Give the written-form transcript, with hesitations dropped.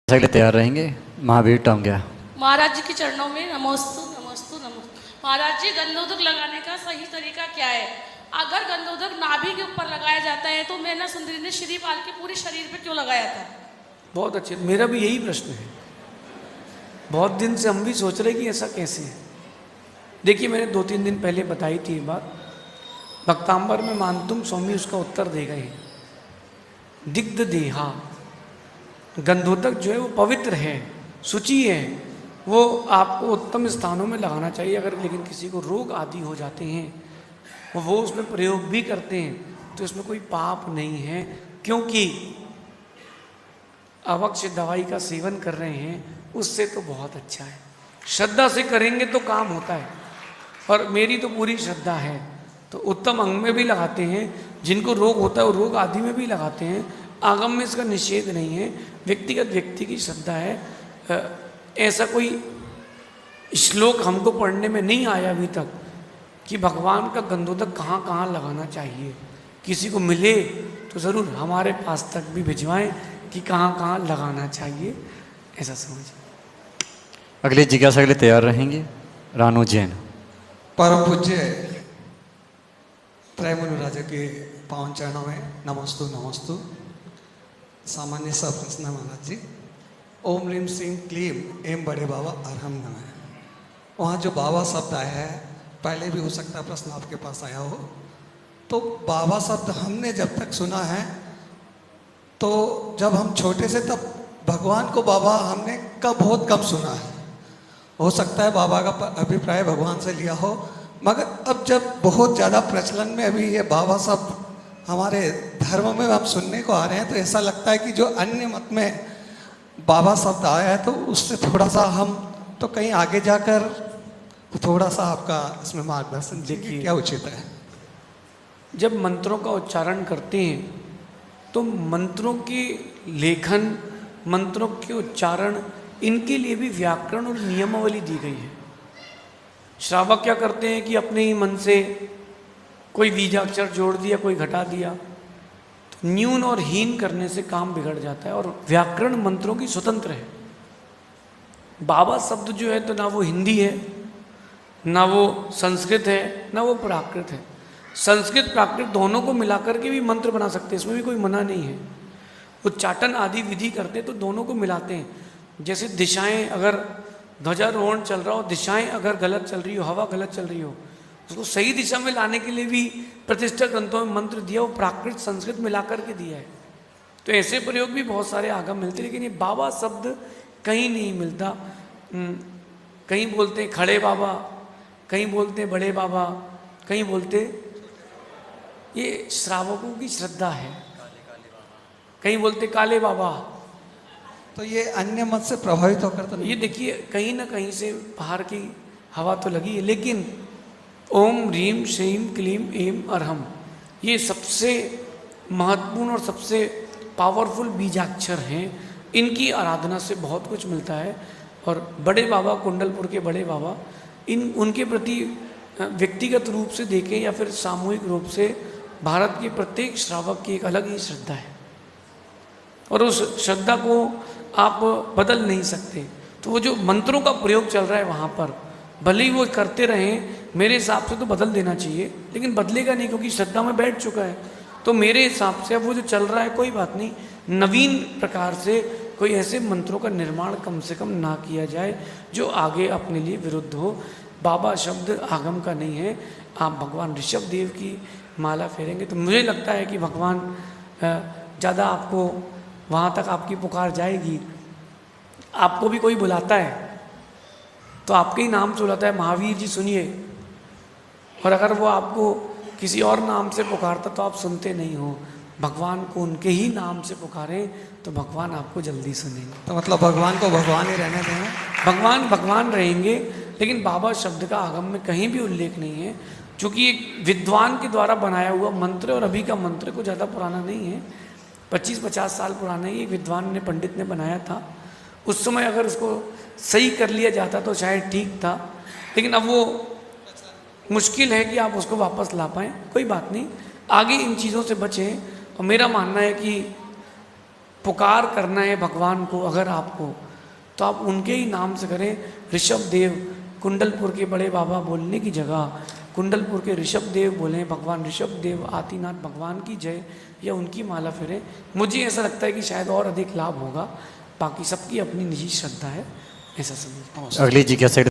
के लिए तैयार रहेंगे। महावीर टोंगिया। महाराज जी के चरणों में नमोस्तु नमोस्तु नमोस्तु। महाराज जी, गंधोदक लगाने का सही तरीका क्या है? अगर गंधोदक नाभि के ऊपर लगाया जाता है तो मैना सुंदरी ने श्रीपाल के पूरे शरीर पे क्यों लगाया था? बहुत अच्छे, मेरा भी यही प्रश्न है। बहुत दिन से हम भी सोच रहे कि ऐसा कैसे है। देखिए, मैंने 2-3 दिन पहले बताई थी ये बात। भक्तांबर में मानतुम स्वामी उसका उत्तर दे गए। दिग्ध देहा, गंधोदक जो है वो पवित्र है, शुचि है, वो आपको उत्तम स्थानों में लगाना चाहिए। अगर लेकिन किसी को रोग आदि हो जाते हैं वो उसमें प्रयोग भी करते हैं तो इसमें कोई पाप नहीं है, क्योंकि अवक्ष दवाई का सेवन कर रहे हैं उससे तो बहुत अच्छा है। श्रद्धा से करेंगे तो काम होता है, और मेरी तो पूरी श्रद्धा है तो उत्तम अंग में भी लगाते हैं। जिनको रोग होता है वो रोग आदि में भी लगाते हैं। आगम में इसका निषेध नहीं है, व्यक्तिगत व्यक्ति की श्रद्धा है। ऐसा कोई श्लोक हमको पढ़ने में नहीं आया अभी तक कि भगवान का गंधोदक कहाँ कहाँ लगाना चाहिए। किसी को मिले तो ज़रूर हमारे पास तक भी भिजवाएं कि कहाँ कहाँ लगाना चाहिए, ऐसा समझिए। अगली जिज्ञासा के लिए तैयार रहेंगे। रानू जैन। परम पूज्य त्रैमुनि राजा के पावन चरणों में नमस्तु नमस्तु। सामान्य सा प्रश्न है महाराज जी। ओम रीम श्रीम क्लीम एम बड़े बाबा अरहम नमः। वहाँ जो बाबा शब्द आया है, पहले भी हो सकता है प्रश्न आपके पास आया हो, तो बाबा शब्द हमने जब तक सुना है तो जब हम छोटे से तब भगवान को बाबा हमने बहुत कम सुना है। हो सकता है बाबा का अभिप्राय भगवान से लिया हो, मगर अब जब बहुत ज़्यादा प्रचलन में अभी ये बाबा शब्द हमारे धर्म में हम सुनने को आ रहे हैं, तो ऐसा लगता है कि जो अन्य मत में बाबा शब्द आया है तो उससे थोड़ा सा हम तो कहीं आगे जाकर थोड़ा सा आपका इसमें मार्गदर्शन देखिए क्या उचित है। जब मंत्रों का उच्चारण करते हैं तो मंत्रों के लेखन, मंत्रों के उच्चारण, इनके लिए भी व्याकरण और नियमावली दी गई है। श्रावक क्या करते हैं कि अपने ही मन से कोई बीजाक्षर जोड़ दिया, कोई घटा दिया, तो न्यून और हीन करने से काम बिगड़ जाता है। और व्याकरण मंत्रों की स्वतंत्र है। बाबा शब्द जो है तो ना वो हिंदी है, ना वो संस्कृत है, ना वो प्राकृत है। संस्कृत प्राकृत दोनों को मिलाकर के भी मंत्र बना सकते हैं, इसमें भी कोई मना नहीं है। उच्चाटन आदि विधि करते तो दोनों को मिलाते हैं। जैसे दिशाएं, अगर ध्वजारोहण चल रहा हो, दिशाएं अगर गलत चल रही हो, हवा गलत चल रही हो, उसको सही दिशा में लाने के लिए भी प्रतिष्ठा ग्रंथों में मंत्र दिया, वो प्राकृत संस्कृत मिलाकर के दिया है। तो ऐसे प्रयोग भी बहुत सारे आगम मिलते, लेकिन ये बाबा शब्द कहीं नहीं मिलता। कहीं बोलते हैं खड़े बाबा, कहीं बोलते हैं बड़े बाबा, कहीं बोलते, ये श्रावकों की श्रद्धा है। कहीं बोलते काले बाबा। तो ये अन्य मत से प्रभावित होकर तो ये देखिए, कहीं ना कहीं से बाहर की हवा तो लगी है, लेकिन ओम रीम श्रीम क्लीम एम अरहम, ये सबसे महत्वपूर्ण और सबसे पावरफुल बीजाक्षर हैं। इनकी आराधना से बहुत कुछ मिलता है। और बड़े बाबा, कुंडलपुर के बड़े बाबा, उनके प्रति व्यक्तिगत रूप से देखें या फिर सामूहिक रूप से भारत के प्रत्येक श्रावक की एक अलग ही श्रद्धा है, और उस श्रद्धा को आप बदल नहीं सकते। तो वो जो मंत्रों का प्रयोग चल रहा है वहाँ पर, भले ही वो करते रहें, मेरे हिसाब से तो बदल देना चाहिए, लेकिन बदलेगा नहीं क्योंकि श्रद्धा में बैठ चुका है। तो मेरे हिसाब से अब वो जो चल रहा है कोई बात नहीं, नवीन प्रकार से कोई ऐसे मंत्रों का निर्माण कम से कम ना किया जाए जो आगे अपने लिए विरुद्ध हो। बाबा शब्द आगम का नहीं है। आप भगवान ऋषभ देव की माला फेरेंगे तो मुझे लगता है कि भगवान ज़्यादा आपको वहाँ तक आपकी पुकार जाएगी। आपको भी कोई बुलाता है तो आपके ही नाम से बुलाता है, महावीर जी सुनिए, और अगर वो आपको किसी और नाम से पुकारता तो आप सुनते नहीं हो। भगवान को उनके ही नाम से पुकारें तो भगवान आपको जल्दी सुनेंगे। तो मतलब भगवान को भगवान ही रहने दें। भगवान भगवान रहेंगे, लेकिन बाबा शब्द का आगम में कहीं भी उल्लेख नहीं है, क्योंकि एक विद्वान के द्वारा बनाया हुआ मंत्र, और अभी का मंत्र को ज़्यादा पुराना नहीं है, 25-50 साल पुराना ही एक विद्वान ने, पंडित ने बनाया था। उस समय अगर उसको सही कर लिया जाता तो शायद ठीक था, लेकिन अब वो मुश्किल है कि आप उसको वापस ला पाएँ। कोई बात नहीं, आगे इन चीज़ों से बचें। और मेरा मानना है कि पुकार करना है भगवान को अगर आपको, तो आप उनके ही नाम से करें। ऋषभ देव कुंडलपुर के बड़े बाबा बोलने की जगह कुंडलपुर के ऋषभ देव बोलें, भगवान ऋषभ देव आदिनाथ भगवान की जय, या उनकी माला फिरें। मुझे ऐसा लगता है कि शायद और अधिक लाभ होगा, बाकी सबकी अपनी निजी श्रद्धा है, ऐसा समझता हूँ। अगली जी क्या साइड